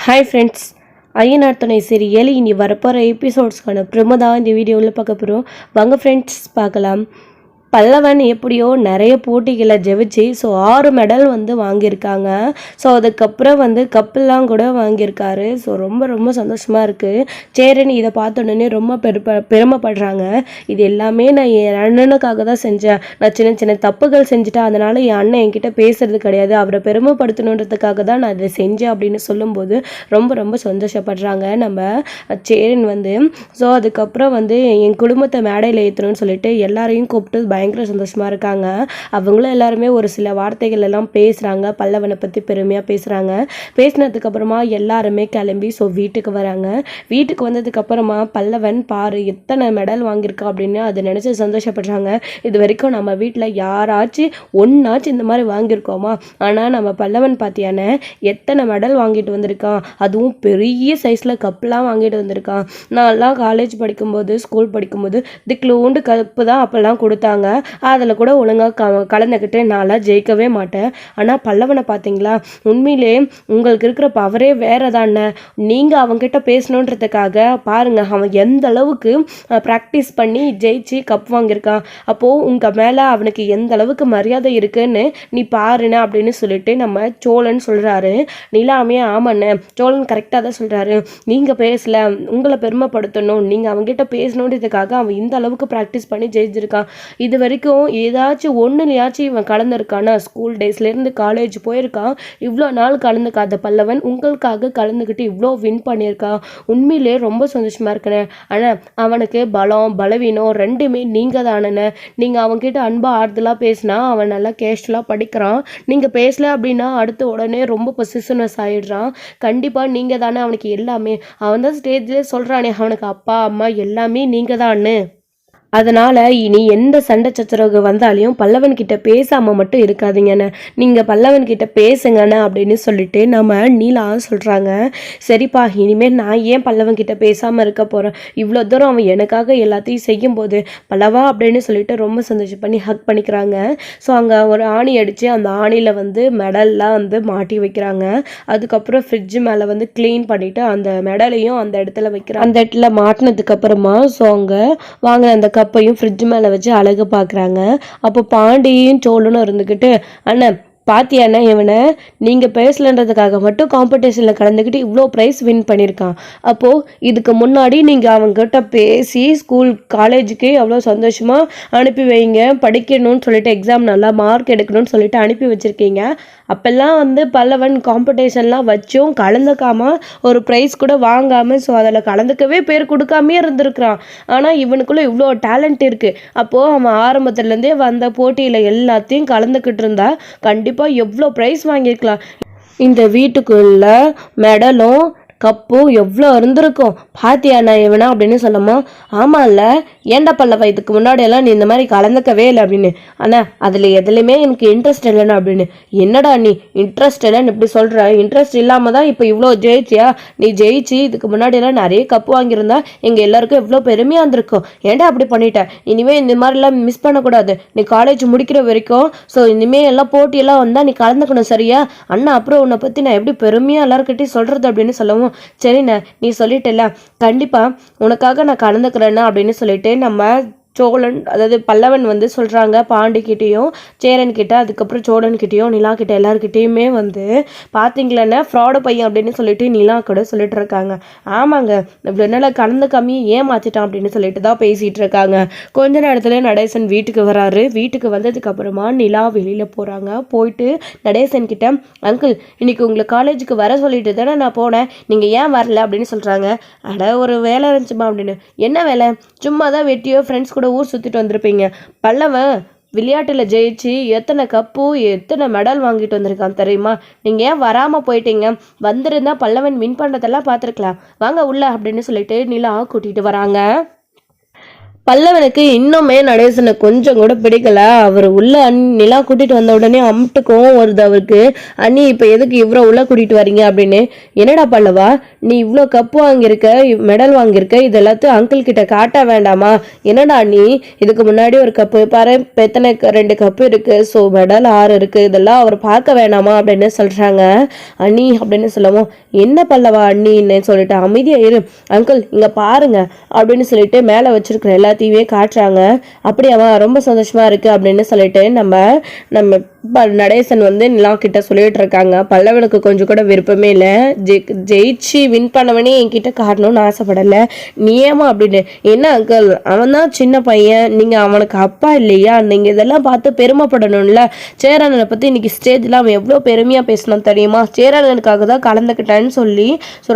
Hi friends, Ayyanar துணை serial இனி வரப்போகிற எபிசோட்ஸ்க்கான ப்ரோமோ தான் இந்த வீடியோவில் பார்க்க போகிறோம். வாங்க ஃப்ரெண்ட்ஸ் பார்க்கலாம். பல்லவன் எப்படியோ நிறைய போட்டிகளை ஜெயிச்சு 6 மெடல் வாங்கியிருக்காங்க. அதுக்கப்புறம் கப்பெல்லாம் கூட வாங்கியிருக்காரு. ரொம்ப ரொம்ப சந்தோஷமாக இருக்குது. சேரன் இதை பார்த்தோன்னே ரொம்ப பெருமைப்படுறாங்க. இது எல்லாமே நான் என் அண்ணனுக்காக தான் செஞ்சேன். நான் சின்ன சின்ன தப்புகள் செஞ்சுட்டேன், அதனால் என் அண்ணன் என்கிட்ட பேசுறது கிடையாது, அவரை பெருமைப்படுத்தணுன்றதுக்காக தான் நான் இதை செஞ்சேன் அப்படின்னு சொல்லும்போது ரொம்ப ரொம்ப சந்தோஷப்படுறாங்க நம்ம சேரன். அதுக்கப்புறம் என் குடும்பத்தை மேடையில் ஏற்றணும்னு சொல்லிட்டு எல்லாரையும் கூப்பிட்டு பயங்கர சந்தோஷமாக இருக்காங்க. அவங்களும் எல்லாருமே ஒரு சில வார்த்தைகள் எல்லாம் பேசுகிறாங்க, பல்லவனை பற்றி பெருமையாக பேசுகிறாங்க. பேசினதுக்கப்புறமா எல்லாருமே கிளம்பி வீட்டுக்கு வராங்க. வீட்டுக்கு வந்ததுக்கப்புறமா பல்லவன் பாரு எத்தனை மெடல் வாங்கியிருக்கா அப்படின்னு அதை நினச்சி சந்தோஷப்படுறாங்க. இது வரைக்கும் நம்ம வீட்டில் யாராச்சும் ஒன்றாச்சும் இந்த மாதிரி வாங்கியிருக்கோமா? ஆனால் நம்ம பல்லவன் பார்த்தியானே எத்தனை மெடல் வாங்கிட்டு வந்திருக்கான், அதுவும் பெரிய சைஸில் கப்பெலாம் வாங்கிட்டு வந்திருக்கான். நான்லாம் காலேஜ் படிக்கும்போது ஸ்கூல் படிக்கும்போது திக்லூண்டு கப்பு தான் அப்போல்லாம் கொடுத்தாங்க, அதில் கூட ஒழுங்காக கலந்துக்கிட்டு நான்லாம் ஜெயிக்கவே மாட்டேன். ஆனால் பல்லவனை பார்த்தீங்களா, உண்மையிலே உங்களுக்கு இருக்கிற பவரே வேறு தானே. நீங்கள் அவங்ககிட்ட பேசணுன்றதுக்காக பாருங்கள், அவன் எந்த அளவுக்கு ப்ராக்டிஸ் பண்ணி ஜெயிச்சு கப் வாங்கியிருக்கான். அப்போது உங்கள் மேலே அவனுக்கு எந்த அளவுக்கு மரியாதை இருக்குன்னு நீ பாருண்ணே அப்படின்னு சொல்லிட்டு நம்ம சோழன் சொல்கிறாரு. நிலாமே ஆமாண்ணே, சோழன் கரெக்டாக தான் சொல்கிறாரு. நீங்கள் பேசலை, உங்களை பெருமைப்படுத்தணும், நீங்கள் அவங்ககிட்ட பேசணுன்றதுக்காக அவன் இந்த அளவுக்கு ப்ராக்டிஸ் பண்ணி ஜெயிச்சிருக்கான். இது வரைக்கும் ஏதாச்சும் ஒன்றுலையாச்சும் இவன் கலந்துருக்கானா? ஸ்கூல் டேஸ்லேருந்து காலேஜ் போயிருக்கான், இவ்வளோ நாள் கலந்துக்காத பல்லவன் உங்களுக்காக கலந்துக்கிட்டு இவ்வளோ வின் பண்ணியிருக்கான். உண்மையிலே ரொம்ப சந்தோஷமாக இருக்கிறேன். ஆனால் அவனுக்கு பலம் பலவீனம் ரெண்டுமே நீங்கள் தானே. நீங்கள் அவன்கிட்ட அன்பாக ஆறுதலாக பேசினா அவன் நல்லா கேஷ்வலாக படிக்கிறான். நீங்கள் பேசலை அப்படின்னா அடுத்த உடனே ரொம்ப பொசிஷனஸ் ஆகிடுறான். கண்டிப்பாக நீங்கள் தானே அவனுக்கு எல்லாமே. அவன் தான் ஸ்டேஜ்லேயே சொல்கிறானே அவனுக்கு அப்பா அம்மா எல்லாமே நீங்கள் தானே. அதனால் இனி எந்த சண்டை சச்சரவு வந்தாலையும் பல்லவன்கிட்ட பேசாமல் மட்டும் இருக்காதீங்கண்ணே, நீங்கள் பல்லவன்கிட்ட பேசுங்கண்ணே அப்படின்னு சொல்லிட்டு நம்ம நீலா சொல்கிறாங்க. சரிப்பா, இனிமேல் நான் ஏன் பல்லவன்கிட்ட பேசாமல் இருக்க போகிறேன், இவ்வளோ தூரம் அவன் எனக்காக எல்லாத்தையும் செய்யும்போது பல்லவா அப்படின்னு சொல்லிட்டு ரொம்ப சந்தோஷம் பண்ணி ஹக் பண்ணிக்கிறாங்க. அங்கே ஒரு ஆணி அடித்து அந்த ஆணியில் மெடல்லாம் மாட்டி வைக்கிறாங்க. அதுக்கப்புறம் ஃப்ரிட்ஜு மேலே க்ளீன் பண்ணிவிட்டு அந்த மெடலையும் அந்த இடத்துல வைக்கிறாங்க. அந்த இடத்துல மாட்டினதுக்கப்புறமா அங்கே வாங்க அந்த கப்பையும் ஃப்ரிட்ஜ் மேலே வச்சு அழகு பார்க்குறாங்க. அப்போ பாண்டியும் சோழனும் இருந்துக்கிட்டு, அண்ணன் பாத்தியாண்ணா இவனை, நீங்கள் பேசலன்றதுக்காக மட்டும் காம்படிஷனில் கலந்துக்கிட்டு இவ்வளோ ப்ரைஸ் வின் பண்ணியிருக்கான். அப்போது இதுக்கு முன்னாடி நீங்கள் அவங்ககிட்ட பேசி ஸ்கூல் காலேஜுக்கு எவ்வளோ சந்தோஷமாக அனுப்பி வைங்க, படிக்கணும்னு சொல்லிட்டு எக்ஸாம் நல்லா மார்க் எடுக்கணும்னு சொல்லிட்டு அனுப்பி வச்சுருக்கீங்க. அப்போல்லாம் பல்லவன் காம்படிஷன்லாம் வச்சும் கலந்துக்காமல் ஒரு ப்ரைஸ் கூட வாங்காமல் அதில் கலந்துக்கவே பேர் கொடுக்காமே இருந்திருக்கிறான். ஆனால் இவனுக்குள்ளே இவ்வளோ டேலண்ட் இருக்குது. அப்போது அவன் ஆரம்பத்துலேருந்தே வந்த போட்டியில் எல்லாத்தையும் கலந்துக்கிட்டு இருந்தா கண்டிப்பாக எவ்வளோ ப்ரைஸ் வாங்கியிருக்கலாம். இந்த வீட்டுக்குள்ள மெடலும் கப்பும் எவ்வளோ இருந்திருக்கும் பாத்தியாண்ணா இவனா அப்படின்னு சொல்லமா? ஆமாம் இல்லை, ஏண்டா பல்லவா இதுக்கு முன்னாடியெல்லாம் நீ இந்த மாதிரி கலந்துக்கவே இல்லை அப்படின்னு. ஆனால் அதில் எதுலையுமே எனக்கு இன்ட்ரெஸ்ட் இல்லைண்ணா அப்படின்னு. என்னடா நீ இன்ட்ரெஸ்ட் இல்லைன்னு இப்படி சொல்கிற? இன்ட்ரெஸ்ட் இல்லாமல் தான் இப்போ இவ்வளோ ஜெயிச்சியா? நீ ஜெயிச்சு இதுக்கு முன்னாடியெல்லாம் நிறைய கப்பு வாங்கியிருந்தா எங்கள் எல்லாருக்கும் எவ்வளோ பெருமையாக இருந்திருக்கும். ஏண்டா அப்படி பண்ணிட்டேன்? இனிமேல் இந்த மாதிரிலாம் மிஸ் பண்ணக்கூடாது. நீ காலேஜ் முடிக்கிற வரைக்கும் இனிமேல் எல்லாம் போட்டியெல்லாம் வந்தால் நீ கலந்துக்கணும், சரியா? அண்ணா அப்புறம் உன்னை பற்றி நான் எப்படி பெருமையாக எல்லாருக்கிட்டையும் சொல்கிறது அப்படின்னு சொல்லவும், சரிண்ணா நீ சொல்லிட்டல, கண்டிப்பாக உனக்காக நான் கலந்துக்கிறேன்னா அப்படின்னு சொல்லிட்டு நம்ம சோழன் அதாவது பல்லவன் சொல்கிறாங்க பாண்டிக்கிட்டேயும் சேரன்கிட்ட அதுக்கப்புறம் சோழன்கிட்டையும் நிலா கிட்ட எல்லாருக்கிட்டேயுமே பார்த்தீங்களன்னா ஃப்ராடு பையன் அப்படின்னு சொல்லிட்டு நிலா கூட சொல்லிட்டு இருக்காங்க. ஆமாங்க, இவ்வளோ நாள் கலந்துக்காமையே ஏமாத்திட்டான் அப்படின்னு சொல்லிட்டு தான் பேசிகிட்டு இருக்காங்க. கொஞ்ச நேரத்தில் நடேசன் வீட்டுக்கு வராரு. வீட்டுக்கு வந்ததுக்கப்புறமா நிலா வெளியில் போகிறாங்க. போயிட்டு நடேசன் கிட்ட, அங்கிள் இன்னைக்கு உங்களை காலேஜுக்கு வர சொல்லிட்டு தானே நான் போனேன், நீங்கள் ஏன் வரல அப்படின்னு சொல்கிறாங்க. அட ஒரு வேலை இருந்துச்சுமா அப்படின்னு. என்ன வேலை? சும்மா தான் வெட்டியோ ஃப்ரெண்ட்ஸ் கூட ஊர் சுற்றிட்டு வந்திருப்பீங்க. பல்லவன் விளையாட்டில் ஜெயிச்சு எத்தனை கப்பு எத்தனை மெடல் வாங்கிட்டு வந்திருக்கான் தெரியுமா? நீங்கள் ஏன் வராமல் போயிட்டீங்க? வந்திருந்தா பல்லவன் வின் பண்ணுறதெல்லாம் பார்த்துருக்கலாம். வாங்க உள்ள அப்படின்னு சொல்லிட்டு நிலா கூட்டிகிட்டு வராங்க. பல்லவனுக்கு இன்னுமே நடேசனை கொஞ்சம் கூட பிடிக்கல. அவர் உள்ள நிலா கூட்டிட்டு வந்த உடனே அம்ட்டு கோவம் வருது அவருக்கு. அண்ணி இப்ப எதுக்கு இவ்வளவு உள்ள கூட்டிட்டு வரீங்க அப்படின்னு. என்னடா பல்லவா, நீ இவ்வளோ கப்பு வாங்கியிருக்க, மெடல் வாங்கியிருக்க, இது எல்லாத்தையும் அங்கிள் கிட்ட காட்ட வேண்டாமா? என்னடா நீ இதுக்கு முன்னாடி ஒரு கப்பு பாரு, எத்தனை 2 கப்பு இருக்கு, ஸோ மெடல் 6 இருக்கு, இதெல்லாம் அவர் பார்க்க வேணாமா அப்படின்னு சொல்றாங்க. அண்ணி அப்படின்னு சொல்லவும், என்ன பல்லவா அண்ணின்னு சொல்லிட்டு அமைதியா இரு, அங்கிள் இங்க பாருங்க அப்படின்னு சொல்லிட்டு மேல வச்சிருக்கிற எல்லாத்தையுமே காட்டுறாங்க. அப்படி அவன் ரொம்ப சந்தோஷமா இருக்கு அப்படின்னு சொல்லிட்டு நம்ம நடேசன் வந்து நிலா கிட்ட சொல்லிட்டு இருக்காங்க. பல்லவனுக்கு கொஞ்சம் கூட விருப்பமே இல்லை. ஜெயிச்சு வின் பண்ணவனே என்கிட்ட காட்டணும்னு ஆசைப்படலை, நீயமா அப்படின்னு. என்ன அங்கிள், அவன் தான் சின்ன பையன், நீங்க அவனுக்கு அப்பா இல்லையா? நீங்க இதெல்லாம் பார்த்து பெருமைப்படணும்ல. சேரனனை பத்தி இன்னைக்கு ஸ்டேஜ்ல அவன் எவ்வளோ பெருமையா பேசணும் தெரியுமா? சேரனனுக்காக தான் கலந்துக்கிட்டேன்னு சொல்லி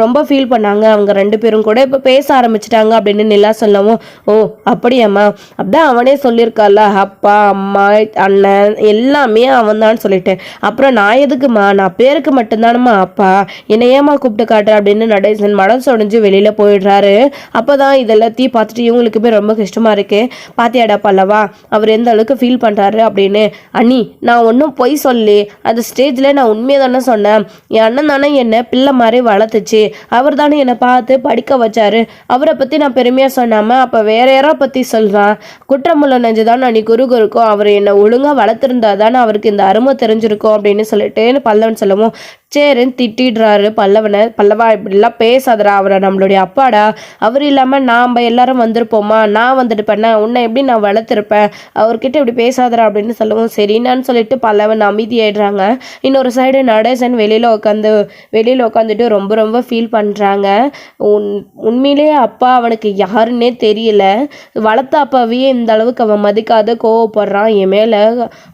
ரொம்ப ஃபீல் பண்ணாங்க அவங்க 2 பேரும் கூட. இப்போ பேச ஆரம்பிச்சிட்டாங்க அப்படின்னு நிலா சொல்லவும், ஓ அப்படியாம்மா, அப்படிதான் அவனே சொல்லியிருக்கால, அப்பா அம்மா அண்ணன் எல்லாமே அவன் தான் சொல்லிட்டு. அப்புறம் நான் எதுக்குமா, நான் பேருக்கு மட்டும்தானம்மா அப்பா, என்னை ஏமா கூப்பிட்டு காட்டுற அப்படின்னு நடேசன் மனசு உடைஞ்சு வெளியில போயிடுறாரு. அப்பதான் இதெல்லாத்தையும் பார்த்துட்டு இவங்களுக்குமே ரொம்ப கஷ்டமா இருக்கு. பாத்தியாடா பல்லவா, அவர் எந்த அளவுக்கு ஃபீல் பண்றாரு அப்படின்னு. அண்ணி நான் ஒன்றும் பொய் சொல்லி, அந்த ஸ்டேஜ்ல நான் உண்மையை தானே சொன்னேன். என் அண்ணன் தானே என்னை பிள்ளை மாதிரி வளர்த்துச்சு, அவர் தானே என்னை பார்த்து படிக்க வச்சாரு, அவரை பத்தி நான் பெருமையா சொன்னாம அப்ப வேற யாரோ பத்தி சொல்றான். குற்றமுள்ள நெஞ்சுதான் அன்னைக்கு குருக்கும், அவர் என்னை ஒழுங்கா வளர்த்திருந்தா தானே அவருக்கு இந்த அருமை தெரிஞ்சிருக்கும் அப்படின்னு சொல்லிட்டு பல்லவன் சொல்லவும், சேரன் திட்டிடுறாரு பல்லவனை. பல்லவா இப்படிலாம் பேசாதரா, அவரை நம்மளுடைய அப்பாடா, அவர் இல்லாம நாம எல்லாரும் வந்திருப்போமா, நான் வந்துட்டு பண்ண உன்னை எப்படி நான் வளர்த்துருப்பேன், அவர்கிட்ட இப்படி பேசாதரா அப்படின்னு சொல்லவும் சரின்னு சொல்லிட்டு பல்லவன் அமைதியாயிடுறாங்க. இன்னொரு சைடு நடேசன் வெளியில உட்காந்துட்டு ரொம்ப ரொம்ப ஃபீல் பண்றாங்க. உண்மையிலேயே அப்பா அவனுக்கு யாருன்னே தெரியல, வளர்த்த அப்பாவையே இந்த அளவுக்கு அவன் மதிக்காத கோவப்படுறான் என் மேல.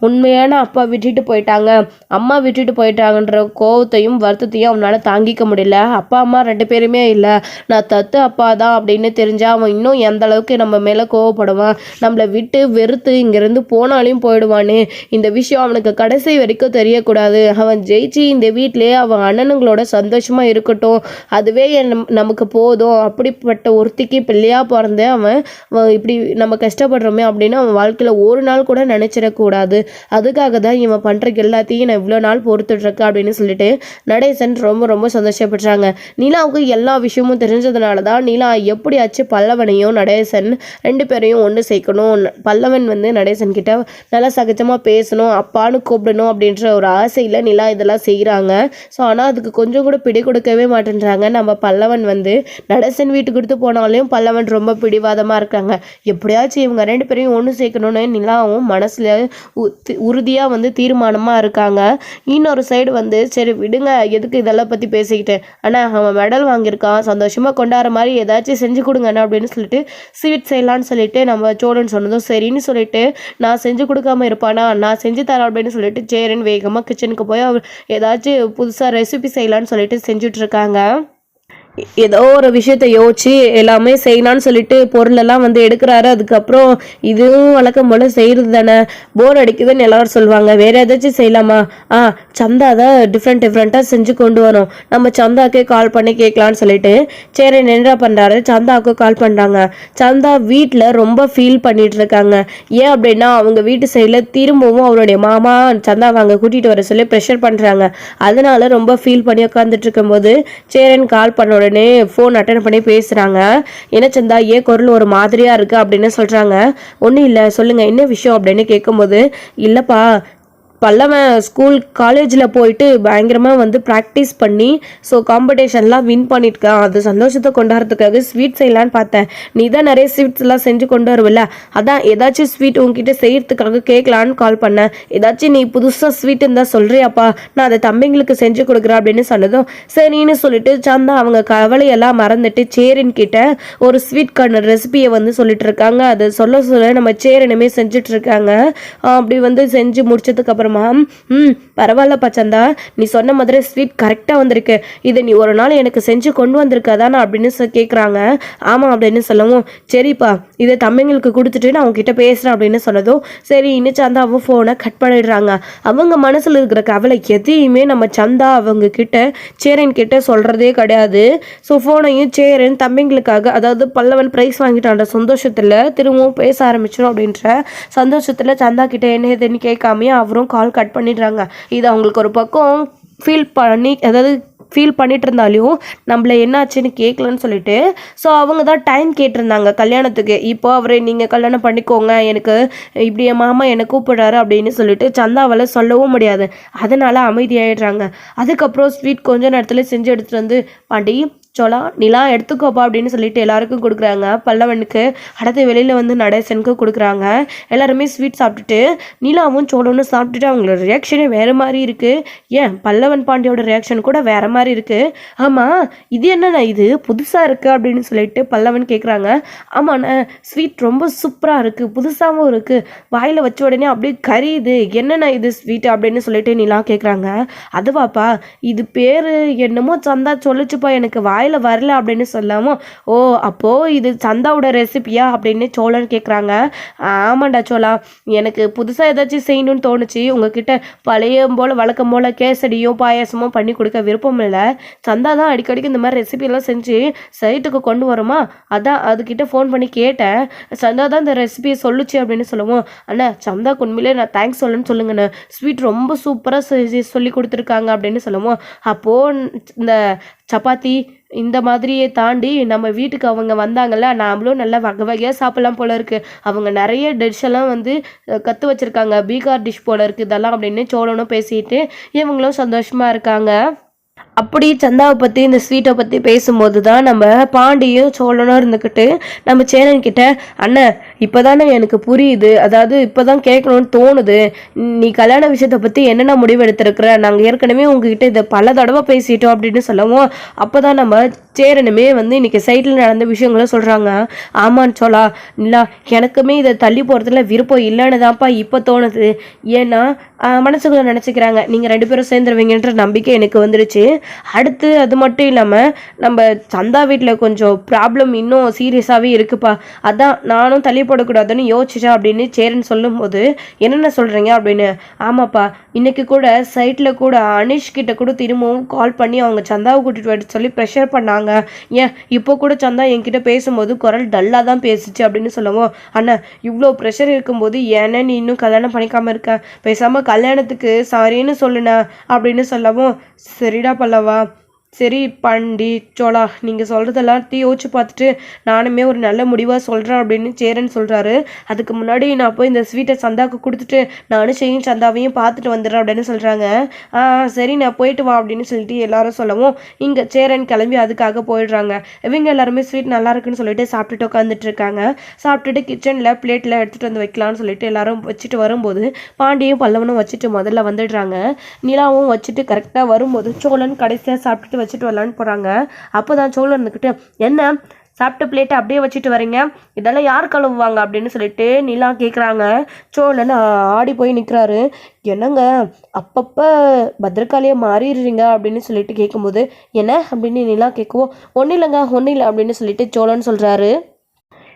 உண்மையான அப்பா விட்டுட்டு போயிட்டாங்க, அம்மா விட்டுட்டு போயிட்டாங்கன்ற கோவத்தையும் வருத்தத்தையும் அவனால தாங்கிக்க முடியல. அப்பா அம்மா 2 பேருமே இல்லை, நான் தத்து அப்பா தான் அப்படின்னு தெரிஞ்சா அவன் இன்னும் எந்த அளவுக்கு நம்ம மேல கோவப்படுவான், நம்மளை விட்டு வெறுத்து இங்கிருந்து போனாலையும் போயிடுவானே. இந்த விஷயம் அவனுக்கு கடைசி வரைக்கும் தெரியக்கூடாது. அவன் ஜெயிச்சு இந்த வீட்டிலேயே அவன் அண்ணனுங்களோட சந்தோஷமா இருக்கட்டும், அதுவே நமக்கு போதும். அப்படிப்பட்ட ஒருத்திக்கு பிள்ளையா பிறந்து அவன் இப்படி நம்ம கஷ்டப்படுறோமே அப்படின்னு அவன் வாழ்க்கையில ஒரு நாள் கூட நினைச்சிடக்கூடாது. அதுக்காக தான் இவன் பண்ற எல்லாத்தையும் நான் இவ்வளோ நாள் பொறுத்துட்டு இருக்கேன் அப்படின்னு சொல்லிட்டு நடேசன் ரொம்ப ரொம்ப சந்தோஷப்படுறாங்க. நிலாவுக்கு எல்லா விஷயமும் தெரிஞ்சதுனால தான் நிலா எப்படியாச்சும் பல்லவனையும் நடேசன் 2 பேரையும் ஒன்று சேர்க்கணும். பல்லவன் வந்து நடேசன் கிட்ட நல்லா சகஜமா பேசணும், அப்பான்னு கூப்பிடணும் அப்படின்ற ஒரு ஆசையில நிலா இதெல்லாம் செய்கிறாங்க. ஸோ ஆனால் அதுக்கு கொஞ்சம் கூட பிடி கொடுக்கவே மாட்டேன்றாங்க. நம்ம பல்லவன் வந்து நடேசன் வீட்டுக்கு கொடுத்து போனாலையும் பல்லவன் ரொம்ப பிடிவாதமாக இருக்காங்க. எப்படியாச்சும் இவங்க 2 பேரையும் ஒன்று சேர்க்கணும்னு நிலாவும் மனசுல உறுதியாக வந்து தீர்மானமாக இருக்காங்க. இன்னொரு சைடு வந்து சரி விடுங்க, எதுக்கு இதெல்லாம் பற்றி பேசிக்கிட்டு, ஆனால் அவன் மெடல் வாங்கியிருக்கான், சந்தோஷமாக கொண்டாடுற மாதிரி ஏதாச்சும் செஞ்சு கொடுங்கண்ணா அப்படின்னு சொல்லிட்டு ஸ்வீட் செய்யலான்னு சொல்லிட்டு நம்ம சோழன் சொன்னதும் சரின்னு சொல்லிட்டு, நான் செஞ்சு கொடுக்காம இருப்பானா, நான் செஞ்சு தரேன் அப்படின்னு சொல்லிட்டு சேரன் வேகமாக கிச்சனுக்கு போய் அவர் ஏதாச்சும் புதுசாக ரெசிபி செய்யலான்னு சொல்லிட்டு செஞ்சுட்டு இருக்காங்க. ஏதோ ஒரு விஷயத்த யோசிச்சு எல்லாமே செய்யலான்னு சொல்லிட்டு பொருளெல்லாம் வந்து எடுக்கிறாரு. அதுக்கப்புறம் இதுவும் வழக்கம் போல செய்யறது தானே, போர் அடிக்குதுன்னு எல்லாரும் சொல்லுவாங்க, வேற ஏதாச்சும் செய்யலாமா, சந்தா தான் டிஃப்ரெண்ட்டாக செஞ்சு கொண்டு வரோம், நம்ம சந்தாக்கே கால் பண்ணி கேட்கலான்னு சொல்லிட்டு சரி என்ன பண்ணுறாரு, சந்தாவுக்கு கால் பண்ணுறாங்க. சந்தா வீட்டில் ரொம்ப ஃபீல் பண்ணிட்டு இருக்காங்க. ஏன் அப்படின்னா அவங்க வீட்டு சைடில் திரும்பவும் அவருடைய மாமா சந்தாவை அங்கே கூட்டிகிட்டு வர சொல்லி ப்ரெஷர் பண்ணுறாங்க. அதனால ரொம்ப ஃபீல் பண்ணி உட்காந்துட்டு இருக்கும்போது சேரன் கால் பண்ண உடனே ஃபோன் அட்டன் பண்ணி பேசுறாங்க. என்ன சந்தா, ஏன் குரல் ஒரு மாதிரியா இருக்கு அப்படின்னு சொல்றாங்க. ஒன்றும் இல்லை சொல்லுங்க என்ன விஷயம் அப்படின்னு கேட்கும்போது, இல்லப்பா பல்லவன் ஸ்கூல் காலேஜில் போயிட்டு பயங்கரமாக வந்து ப்ராக்டிஸ் பண்ணி ஸோ காம்படிஷன்லாம் வின் பண்ணியிருக்கான், அது சந்தோஷத்தை கொண்டாடுறதுக்காக ஸ்வீட் செய்யலான்னு பார்த்தேன், நீ தான் நிறைய ஸ்வீட்ஸ்லாம் செஞ்சு கொண்டு வருவில்ல, அதான் ஏதாச்சும் ஸ்வீட் உங்ககிட்ட செய்யறதுக்காக கேட்கலான்னு கால் பண்ணேன், ஏதாச்சும் நீ புதுசாக ஸ்வீட் இருந்தால் சொல்கிறியாப்பா, நான் அதை தம்பிங்களுக்கு செஞ்சு கொடுக்குறேன் அப்படின்னு சொன்னதும் சரின்னு சொல்லிட்டு சந்தா அவங்க கவலையெல்லாம் மறந்துட்டு சேரன் கிட்ட ஒரு ஸ்வீட்கான ரெசிபியை வந்து சொல்லிட்டு இருக்காங்க. அதை சொல்ல நம்ம சேரனுமே செஞ்சுட்டு இருக்காங்க. அப்படி வந்து செஞ்சு முடிச்சதுக்கு அப்புறமா சொல்லுமா, பரவாயில்லப்பா சந்தா, நீ சொன்ன மாதிரி ஸ்வீட் கரெக்டாக வந்திருக்கு, இதை நீ ஒரு நாள் எனக்கு செஞ்சு கொண்டு வந்திருக்காதானா அப்படின்னு கேட்குறாங்க. ஆமாம் அப்படின்னு சொல்லவும், சரிப்பா இதை தம்பிங்களுக்கு கொடுத்துட்டு நான் அவங்ககிட்ட பேசுகிறேன் அப்படின்னு சொன்னதும் சரி இன்னும் சந்தாவும் ஃபோனை கட் பண்ணிடுறாங்க. அவங்க மனசில் இருக்கிற கவலை எதையுமே நம்ம சந்தா அவங்க கிட்ட சேரன் கிட்ட சொல்கிறதே கிடையாது. ஸோ ஃபோனையும் சேரன் தம்பிங்களுக்காக, அதாவது பல்லவன் ப்ரைஸ் வாங்கிட்டான்ற சந்தோஷத்தில் திரும்பவும் பேச ஆரம்பிச்சிடும் அப்படின்ற சந்தோஷத்தில் சந்தா கிட்ட என்ன எதுன்னு கேட்காமே அவரும் கால் கட் பண்ணிடுறாங்க. இது அவங்களுக்கு ஒரு பக்கம் ஃபீல் பண்ணிட்டு இருந்தாலையும் நம்மள என்னாச்சுன்னு கேட்கலன்னு சொல்லிட்டு ஸோ அவங்க தான் டைம் கேட்டிருந்தாங்க கல்யாணத்துக்கு. இப்போ அவரை நீங்கள் கல்யாணம் பண்ணிக்கோங்க, எனக்கு இப்படி என் மாமா என்னை கூப்பிடுறாரு அப்படின்னு சொல்லிட்டு சந்தாவால் சொல்லவும் முடியாது. அதனால அமைதியாகிடுறாங்க. அதுக்கப்புறம் ஸ்வீட் கொஞ்ச நேரத்தில் செஞ்சு எடுத்துகிட்டு வந்து பாண்டி சோலா நிலா எடுத்துக்கோப்பா அப்படின்னு சொல்லிட்டு எல்லாருக்கும் கொடுக்குறாங்க. பல்லவனுக்கு அடுத்து வெளியில் வந்து நடேசனுக்கு கொடுக்குறாங்க. எல்லாருமே ஸ்வீட் சாப்பிட்டுட்டு நிலாவும் சோழனும் சாப்பிட்டுட்டு அவங்களோட ரியாக்ஷனே வேறு மாதிரி இருக்குது. ஏன் பல்லவன் பாண்டியோட ரியாக்ஷன் கூட வேறு மாதிரி இருக்குது. ஆமாம் இது என்னண்ணா இது புதுசாக இருக்குது அப்படின்னு சொல்லிட்டு பல்லவன் கேட்குறாங்க. ஆமாண்ணா ஸ்வீட் ரொம்ப சூப்பராக இருக்குது, புதுசாகவும் இருக்குது, வாயில் வச்ச உடனே அப்படியே கரியுது, என்னண்ணா இது ஸ்வீட் அப்படின்னு சொல்லிட்டு நிலா கேட்குறாங்க. அதுவாப்பா இது பேர் என்னமோ சந்தா சொல்லிச்சுப்பா, எனக்கு வாயில் வரல அப்படின்னு சொல்லாமோ, ஓ அப்போது இது சந்தாவோட ரெசிபியா அப்படின்னு சோழன் கேட்குறாங்க. ஆமாண்டா சோழா, எனக்கு புதுசாக ஏதாச்சும் செய்யணும்னு தோணுச்சு, உங்ககிட்ட பழைய போல் வழக்கம் போல் கேசடியும் பாயாசமும் பண்ணி கொடுக்க விருப்பம் இல்லை. சந்தா தான் அடிக்கடிக்கு இந்த மாதிரி ரெசிபியெல்லாம் செஞ்சு சைட்டுக்கு கொண்டு வருமா, அதான் அதுக்கிட்ட ஃபோன் பண்ணி கேட்டேன், சந்தா தான் இந்த ரெசிபியை சொல்லுச்சு அப்படின்னு சொல்லுவோம். அண்ணா சந்தாக்கு உண்மையிலே நான் தேங்க்ஸ் சொல்லணும்னு சொல்லுங்கண்ணே, ஸ்வீட் ரொம்ப சூப்பராக சொல்லி கொடுத்துருக்காங்க அப்படின்னு சொல்லுவோம். அப்போது இந்த சப்பாத்தி இந்த மாதிரியே தாண்டி நம்ம வீட்டுக்கு அவங்க வந்தாங்கல்ல, நாமளும் நல்லா வகை வகையாக சாப்பிட்லாம் போல இருக்குது, அவங்க நிறைய டிஷ்ஷெல்லாம் வந்து கற்று வச்சுருக்காங்க, பீகார் டிஷ் போல இருக்குது இதெல்லாம் அப்படின்னு சோழனும் பேசிட்டு இவங்களும் சந்தோஷமாக இருக்காங்க. அப்படி சந்தாவை பற்றி இந்த ஸ்வீட்டை பற்றி பேசும்போது தான் நம்ம பாண்டியும் சோழனும் இருந்துக்கிட்டு நம்ம சேனன்கிட்ட, அண்ணன் இப்போ தானே எனக்கு புரியுது, அதாவது இப்போ தான் கேட்கணும்னு தோணுது, நீ கல்யாண விஷயத்தை பற்றி என்னென்ன முடிவு எடுத்திருக்கிற, நாங்கள் ஏற்கனவே உங்ககிட்ட இதை பல தடவை பேசிட்டோம் அப்படின்னு சொல்லவும் அப்போ தான் நம்ம சேரனுமே வந்து இன்றைக்கி சைட்டில் நடந்த விஷயங்களும் சொல்கிறாங்க. ஆமான்னு சொல்லா இல்லை எனக்குமே இதை தள்ளி போகிறதுல விருப்பம் இல்லைன்னு தான்ப்பா இப்போ தோணுது, ஏன்னா மனசுக்குள்ள நினச்சிக்கிறாங்க நீங்கள் 2 பேரும் சேர்ந்துருவீங்கன்ற நம்பிக்கை எனக்கு வந்துடுச்சு. அடுத்து அது மட்டும் இல்லாமல் நம்ம சந்தா வீட்டில் கொஞ்சம் ப்ராப்ளம் இன்னும் சீரியஸாகவே இருக்குப்பா, அதான் நானும் தள்ளி போடக்கூடாதுன்னு யோசிச்சேன் அப்படின்னு சேரன் சொல்லும்போது என்னென்ன சொல்கிறீங்க அப்படின்னு. ஆமாப்பா இன்றைக்கி கூட சைட்டில் கூட அனிஷ்கிட்ட கூட திரும்பவும் கால் பண்ணி அவங்க சந்தாவை கூட்டிகிட்டு வர சொல்லி ப்ரெஷர் பண்ணாங்க. ஏன் இப்போ கூட சந்தா என்கிட்ட பேசும்போது குரல் டல்லாக தான் பேசுச்சு அப்படின்னு சொல்லுவோம். அண்ணா இவ்வளோ ப்ரெஷர் இருக்கும்போது ஏன்னா நீ இன்னும் கல்யாணம் பண்ணிக்காமல் இருக்க, பேசாமல் கல்யாணத்துக்கு சாரின்னு சொல்லுண்ணா அப்படின்னு சொல்லவும், சரிடா பல்லவா, சரி பாண்டி சோழா நீங்கள் சொல்கிறதெல்லாம் யோசிச்சு பார்த்துட்டு நானுமே ஒரு நல்ல முடிவாக சொல்கிறேன் அப்படின்னு சேரன் சொல்கிறாரு. அதுக்கு முன்னாடி நான் போய் இந்த ஸ்வீட்டை சந்தாவுக்கு கொடுத்துட்டு நானும் செய்யும் சந்தாவையும் பார்த்துட்டு வந்துடுறேன் அப்படின்னு சொல்கிறாங்க. சரி நான் போயிட்டு வா அப்படின்னு சொல்லிட்டு எல்லாரும் சொல்லவும் இங்கே சேரன் கிளம்பி அதுக்காக போயிடுறாங்க. இவங்க எல்லாருமே ஸ்வீட் நல்லா இருக்குன்னு சொல்லிட்டு சாப்பிட்டுட்டு உட்காந்துட்டு இருக்காங்க. சாப்பிட்டுட்டு கிச்சனில் பிளேட்டில் எடுத்துகிட்டு வந்து வைக்கலான்னு சொல்லிட்டு எல்லாரும் வச்சுட்டு வரும்போது பாண்டியும் பல்லவனும் வச்சுட்டு முதல்ல வந்துடுறாங்க. நிலாவும் வச்சுட்டு கரெக்டாக வரும்போது சோழன் கடைசியாக சாப்பிட்டுட்டு வச்சுட்டு வரலான்னு போகிறாங்க. அப்போ தான் சோழன் இருந்துக்கிட்டு, என்ன சாப்பிட்ட பிளேட்டை அப்படியே வச்சுட்டு வரீங்க, இதெல்லாம் யார் கழுவுவாங்க அப்படின்னு சொல்லிட்டு நிலா கேட்குறாங்க. சோழன் ஆடி போய் நிற்கிறாரு. என்னங்க அப்பப்போ பத்திரகாளியாக மாறிடுறீங்க அப்படின்னு சொல்லிட்டு கேட்கும்போது என்ன அப்படின்னு நிலா கேட்குவோம். ஒன்றும் இல்லைங்க ஒன்றும் இல்லை அப்படின்னு சொல்லிட்டு சோழன் சொல்கிறாரு.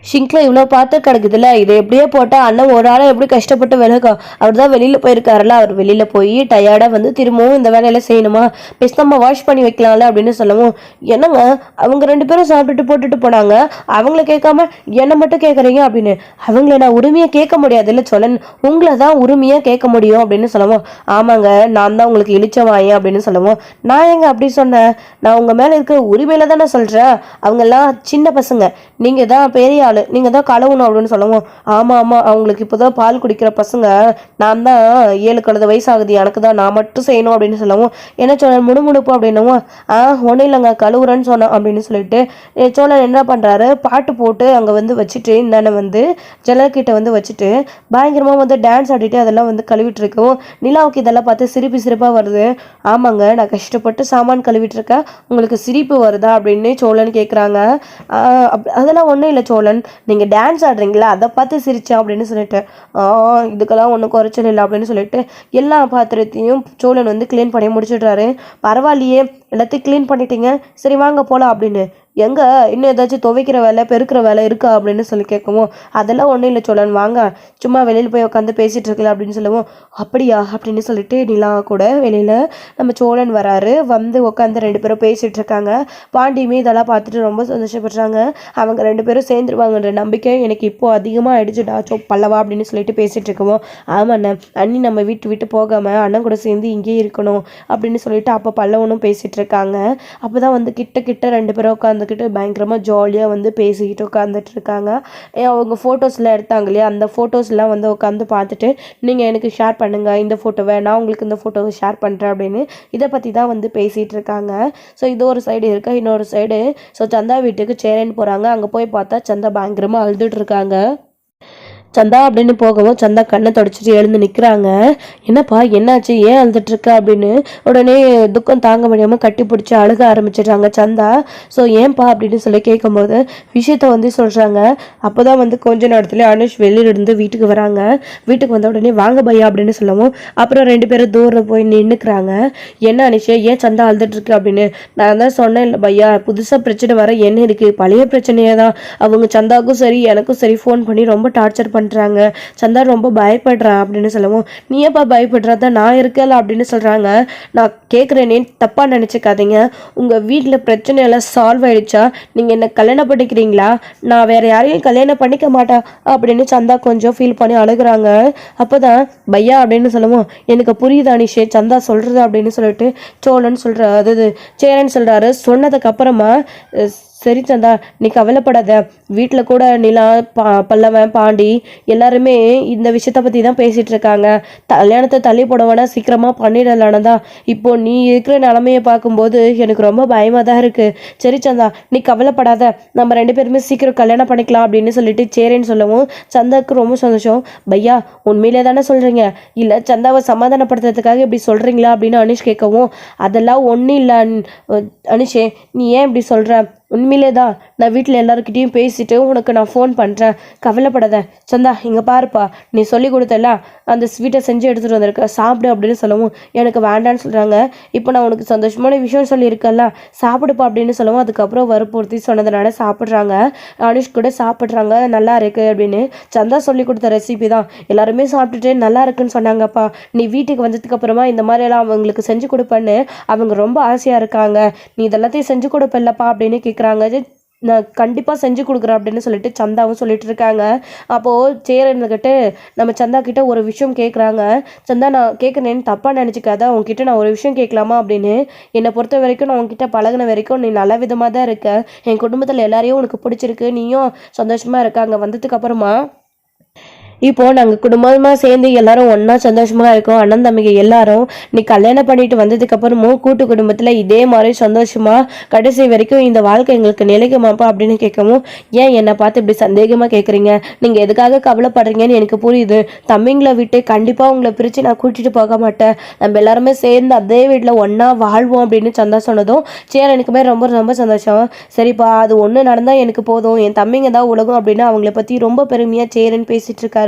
ஷிங்கில் இவ்வளோ பார்த்து கிடக்குதுல்ல, இதை எப்படியே போட்டால் அண்ணன் ஒரு ஆளை எப்படி கஷ்டப்பட்டு விலகும், அவர் தான் வெளியில் போயிருக்காருல்ல, அவர் வெளியில் போய் டயர்டாக வந்து திரும்பவும் இந்த வேலையெல்லாம் செய்யணுமா, பேசாமல் வாஷ் பண்ணி வைக்கலாம்ல அப்படின்னு சொல்லவும், என்னங்க அவங்க 2 பேரும் சாப்பிட்டுட்டு போட்டுட்டு போனாங்க, அவங்கள கேட்காம என்னை மட்டும் கேட்குறீங்க அப்படின்னு. அவங்கள நான் உரிமையாக கேட்க முடியாது இல்லை சோழன், உங்களை தான் உரிமையாக கேட்க முடியும் அப்படின்னு சொல்லவும், ஆமாங்க நான் தான் உங்களுக்கு இழிச்சவாயே அப்படின்னு சொல்லவும், நான் எங்க அப்படி சொன்னேன், நான் உங்கள் மேலே இருக்க உரிமையில தானே சொல்கிறேன், அவங்கெல்லாம் சின்ன பசங்க, நீங்கள் தான் பெரிய ஆள், நீங்கள் தான் கழுவணும் அப்படின்னு சொல்லுவோம். ஆமாம் ஆமாம் அவங்களுக்கு இப்போ தான் பால் குடிக்கிற பசங்க, நான் தான் 7 கழுத வயசாகுது, எனக்கு தான் நான் மட்டும் செய்யணும் அப்படின்னு சொல்லவும், என்ன சோழன் முணுமுணுப்பு அப்படின்னவும், ஒன்றும் இல்லைங்க கழுவுறேன்னு சொன்னேன் அப்படின்னு சொல்லிட்டு சோழன் என்ன பண்ணுறாரு, பாட்டு போட்டு அங்கே வந்து வச்சுட்டு இந்தாண்ட வந்து ஜன்னல்கிட்ட வந்து வச்சுட்டு பயங்கரமாக வந்து டான்ஸ் ஆடிட்டு அதெல்லாம் வந்து கழுவிட்டு இருக்கவும் நிலாவுக்கு இதெல்லாம் பார்த்து சிரிப்பாக வருது. ஆமாங்க நான் கஷ்டப்பட்டு சாமான் கழுவிட்டு இருக்கேன், உங்களுக்கு சிரிப்பு வருதா அப்படின்னு சோழன் கேட்குறாங்க. அதெல்லாம் ஒன்றும் இல்லை சோழன், சோழன், நீங்கள் டான்ஸ் ஆடுறீங்களா அதை பார்த்து சிரிச்சேன் அப்படின்னு சொல்லிட்டு, இதுக்கெல்லாம் ஒன்றும் குறைச்சல் இல்லை அப்படின்னு சொல்லிட்டு எல்லா பாத்திரத்தையும் சோழன் வந்து க்ளீன் பண்ணி முடிச்சிடுறாரு. பரவாயில்லையே, எல்லாத்தையும் க்ளீன் பண்ணிட்டீங்க, சரி வாங்க போகலாம் அப்படின்னு. எங்கே இன்னும் ஏதாச்சும் துவைக்கிற வேலை பெருக்கிற வேலை இருக்கா அப்படின்னு சொல்லி கேட்கவும், அதெல்லாம் ஒன்றும் இல்லை சோழன், வாங்க சும்மா வெளியில் போய் உட்காந்து பேசிகிட்டு இருக்கல அப்படின்னு சொல்லவும், அப்படியா அப்படின்னு சொல்லிட்டு நிலா கூட வெளியில் நம்ம சோழன் வராரு. வந்து உட்காந்து 2 பேரும் பேசிகிட்டு இருக்காங்க. பாண்டியுமே இதெல்லாம் பார்த்துட்டு ரொம்ப சந்தோஷப்படுறாங்க. அவங்க 2 பேரும் சேர்ந்துருவாங்கன்ற நம்பிக்கை எனக்கு இப்போது அதிகமாக ஆயிடுச்சுடா பல்லவா அப்படின்னு சொல்லிட்டு பேசிகிட்டு இருக்கவும், ஆமாண்ணே, அண்ணி நம்ம விட்டு போகாமல் அண்ணன் கூட சேர்ந்து இங்கேயே இருக்கணும் அப்படின்னு சொல்லிட்டு அப்போ பல்லவனும் பேசிகிட்டு இருக்காங்க. அப்போ தான் வந்து கிட்ட 2 பேரும் உட்காந்து பயங்கரமாக ஜாலியாக வந்து பேசிக்கிட்டு உட்காந்துட்டு இருக்காங்க. அவங்க ஃபோட்டோஸ்லாம் எடுத்தாங்க இல்லையா, அந்த ஃபோட்டோஸ்லாம் வந்து உட்காந்து பார்த்துட்டு, நீங்கள் எனக்கு ஷேர் பண்ணுங்கள் இந்த ஃபோட்டோவை, நான் உங்களுக்கு இந்த ஃபோட்டோவை ஷேர் பண்ணுறேன் அப்படின்னு இதை பற்றி தான் வந்து பேசிகிட்டு இருக்காங்க. ஸோ இது ஒரு சைடு இருக்கா, இன்னொரு சைடு ஸோ சந்தா வீட்டுக்கு சேரன்னு போகிறாங்க. அங்கே போய் பார்த்தா சந்தா பயங்கரமாக அழுதுட்டு இருக்காங்க. சந்தா அப்படின்னு போகவும் சந்தா கண்ணை தொடச்சிட்டு எழுந்து நிற்கிறாங்க. என்னப்பா என்னாச்சு, ஏன் அழுதுட்டுருக்க அப்படின்னு உடனே துக்கம் தாங்க முடியாமல் கட்டி பிடிச்சி அழுக ஆரம்பிச்சிடுறாங்க சந்தா. ஸோ ஏன்பா அப்படின்னு சொல்லி கேட்கும்போது விஷயத்த வந்து சொல்கிறாங்க. அப்போ தான் வந்து கொஞ்ச நேரத்துல அனுஷ் வெளியிலிருந்து வீட்டுக்கு வராங்க. வீட்டுக்கு வந்த உடனே வாங்க பையா அப்படின்னு சொல்லவும், அப்புறம் 2 பேரும் தூரம் போய் நின்றுக்கிறாங்க. என்ன அனுஷ் ஏன் சந்தா அழுதுட்டுருக்கு அப்படின்னு. நான் தான் சொன்னேன் இல்லை பையா, புதுசாக பிரச்சனை வர என்ன இருக்குது, பழைய பிரச்சனையே தான். அவங்க சந்தாவுக்கும் சரி எனக்கும் சரி ஃபோன் பண்ணி ரொம்ப டார்ச்சர் பண்ணுறாங்க. சந்தா ரொம்ப பயப்படுறான் அப்படின்னு சொல்லவும், நீ எப்போ பயப்படுறதா நான் இருக்கல அப்படின்னு சொல்கிறாங்க. நான் கேட்குறேனே தப்பாக நினச்சிக்காதீங்க, உங்கள் வீட்டில் பிரச்சனையெல்லாம் சால்வ் ஆகிடுச்சா, நீங்கள் என்ன கல்யாணம் பண்ணிக்கிறீங்களா, நான் வேறு யாரையும் கல்யாணம் பண்ணிக்க மாட்டேன் அப்படின்னு சந்தா கொஞ்சம் ஃபீல் பண்ணி அழுகுறாங்க. அப்போ தான் பையா அப்படின்னு சொல்லவும், எனக்கு புரியுது அனிஷே சந்தா சொல்கிறது அப்படின்னு சொல்லிட்டு சோழன் சொல்கிற அதாவது சேரன் சொல்கிறாரு. சொன்னதுக்கப்புறமா சரி சந்தா நீ கவலைப்படாத, வீட்டில் கூட நிலா பல்லவன் பாண்டி எல்லாருமே இந்த விஷயத்தை பற்றி தான் பேசிகிட்டு இருக்காங்க. கல்யாணத்தை தள்ளி போடவேனா சீக்கிரமாக பண்ணிடலான்னு தான். இப்போது நீ இருக்கிற நிலமையை பார்க்கும்போது எனக்கு ரொம்ப பயமாக தான் இருக்குது. சரி சந்தா நீ கவலைப்படாத, நம்ம 2 பேருமே சீக்கிரம் கல்யாணம் பண்ணிக்கலாம் அப்படின்னு சொல்லிட்டு சேரேன்னு சொல்லவும் சந்தாவுக்கு ரொம்ப சந்தோஷம். பையா உண்மையிலே தானே சொல்கிறீங்க, இல்லை சந்தாவை சமாதானப்படுத்துறதுக்காக இப்படி சொல்கிறீங்களா அப்படின்னு அனிஷ் கேட்கவும், அதெல்லாம் ஒன்றும் இல்லை அனிஷே, நீ ஏன் இப்படி சொல்கிற, உண்மையிலே தான் நான் வீட்டில் எல்லாருக்கிட்டையும் பேசிட்டு உனக்கு நான் ஃபோன் பண்ணுறேன், கவலைப்படாத. சந்தா இங்கே பாருப்பா, நீ சொல்லி கொடுத்தல அந்த ஸ்வீட்டை செஞ்சு எடுத்துகிட்டு வந்திருக்க, சாப்பிடு அப்படின்னு சொல்லவும் எனக்கு வேண்டான்னு சொல்கிறாங்க. இப்போ நான் உனக்கு சந்தோஷமான விஷயம் சொல்லியிருக்கல, சாப்பிடுப்பா அப்படின்னு சொல்லவும் அதுக்கப்புறம் வற்புறுத்தி சொன்னதுனால சாப்பிட்றாங்க. அனுஷ் கூட சாப்பிட்றாங்க. நல்லா இருக்கு அப்படின்னு சந்தா சொல்லி கொடுத்த ரெசிபி தான். எல்லாருமே சாப்பிட்டுட்டு நல்லா இருக்குன்னு சொன்னாங்கப்பா. நீ வீட்டுக்கு வந்ததுக்கப்புறமா இந்த மாதிரியெல்லாம் அவங்களுக்கு செஞ்சு கொடுப்பேன்னு அவங்க ரொம்ப ஆசையாக இருக்காங்க. நீ இதெல்லாத்தையும் செஞ்சு கொடுப்பல்லப்பா அப்படின்னு கேட்குறாங்க. நான் கண்டிப்பாக செஞ்சு கொடுக்குறேன் அப்படின்னு சொல்லிட்டு சந்தாவும் சொல்லிட்டு இருக்காங்க. அப்போது சேரன்கிட்ட நம்ம சந்தா கிட்ட ஒரு விஷயம் கேட்குறாங்க. சந்தா நான் கேட்குறேன்னு தப்பாக நினச்சிக்காத, உங்ககிட்ட நான் ஒரு விஷயம் கேட்கலாமா அப்படின்னு. என்னை பொறுத்த வரைக்கும் நான் உங்ககிட்ட பழகின வரைக்கும் நீ நல்ல விதமாக தான் இருக்க, என் குடும்பத்தில் எல்லாரையும் உனக்கு பிடிச்சிருக்கு, நீயும் சந்தோஷமாக இருக்க. அங்கே வந்ததுக்கு அப்புறமா இப்போது நாங்கள் குடும்பமாக சேர்ந்து எல்லாரும் ஒன்றா சந்தோஷமாக இருக்கோம். அண்ணன் தம்பிங்க எல்லாரும் நீ கல்யாணம் பண்ணிட்டு வந்ததுக்கப்புறமும் கூட்டு குடும்பத்தில் இதே மாதிரி சந்தோஷமாக கடைசி வரைக்கும் இந்த வாழ்க்கை எங்களுக்கு நிலைக்குமாப்பா அப்படின்னு கேட்கவும், ஏன் என்னை பார்த்து இப்படி சந்தேகமாக கேட்குறீங்க, நீங்கள் எதுக்காக கவலைப்படுறீங்கன்னு எனக்கு புரியுது. தம்பிங்களை விட்டு கண்டிப்பாக உங்களை பிரித்து நான் கூட்டிகிட்டு போக மாட்டேன், நம்ம எல்லாருமே சேர்ந்து அதே வீட்டில் ஒன்றா வாழ்வோம் அப்படின்னு சந்தா சொன்னதும் எனக்குமே ரொம்ப ரொம்ப சந்தோஷம். சரிப்பா அது ஒன்று நடந்தால் எனக்கு போதும், என் தம்பிங்க தான் உலகம் அப்படின்னு அவங்கள பற்றி ரொம்ப பெருமையாக சேரன் பேசிகிட்டு இருக்காரு.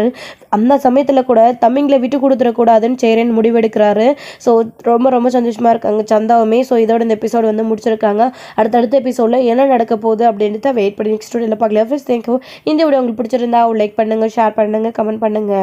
அந்த சமயத்தில் கூட தம்பிங்களை விட்டு கொடுத்துடக்கூடாதுன்னு சேரன் முடிவெடுக்கிறாரு. ஸோ ரொம்ப ரொம்ப சந்தோஷமாக இருக்காங்க சந்தாவுமே. ஸோ இதோட இந்த எபிசோடு வந்து முடிச்சிருக்காங்க. அடுத்தடுத்த எபிசோடில் என்ன நடக்க போகுது அப்படின்றத வெயிட் பண்ணி நெக்ஸ்ட் வீடியோவில் பார்க்கலாம். Friends thank you. இந்த வீடியோ உங்களுக்கு பிடிச்சிருந்தா லைக் பண்ணுங்கள், ஷேர் பண்ணுங்கள், கமெண்ட் பண்ணுங்கள்.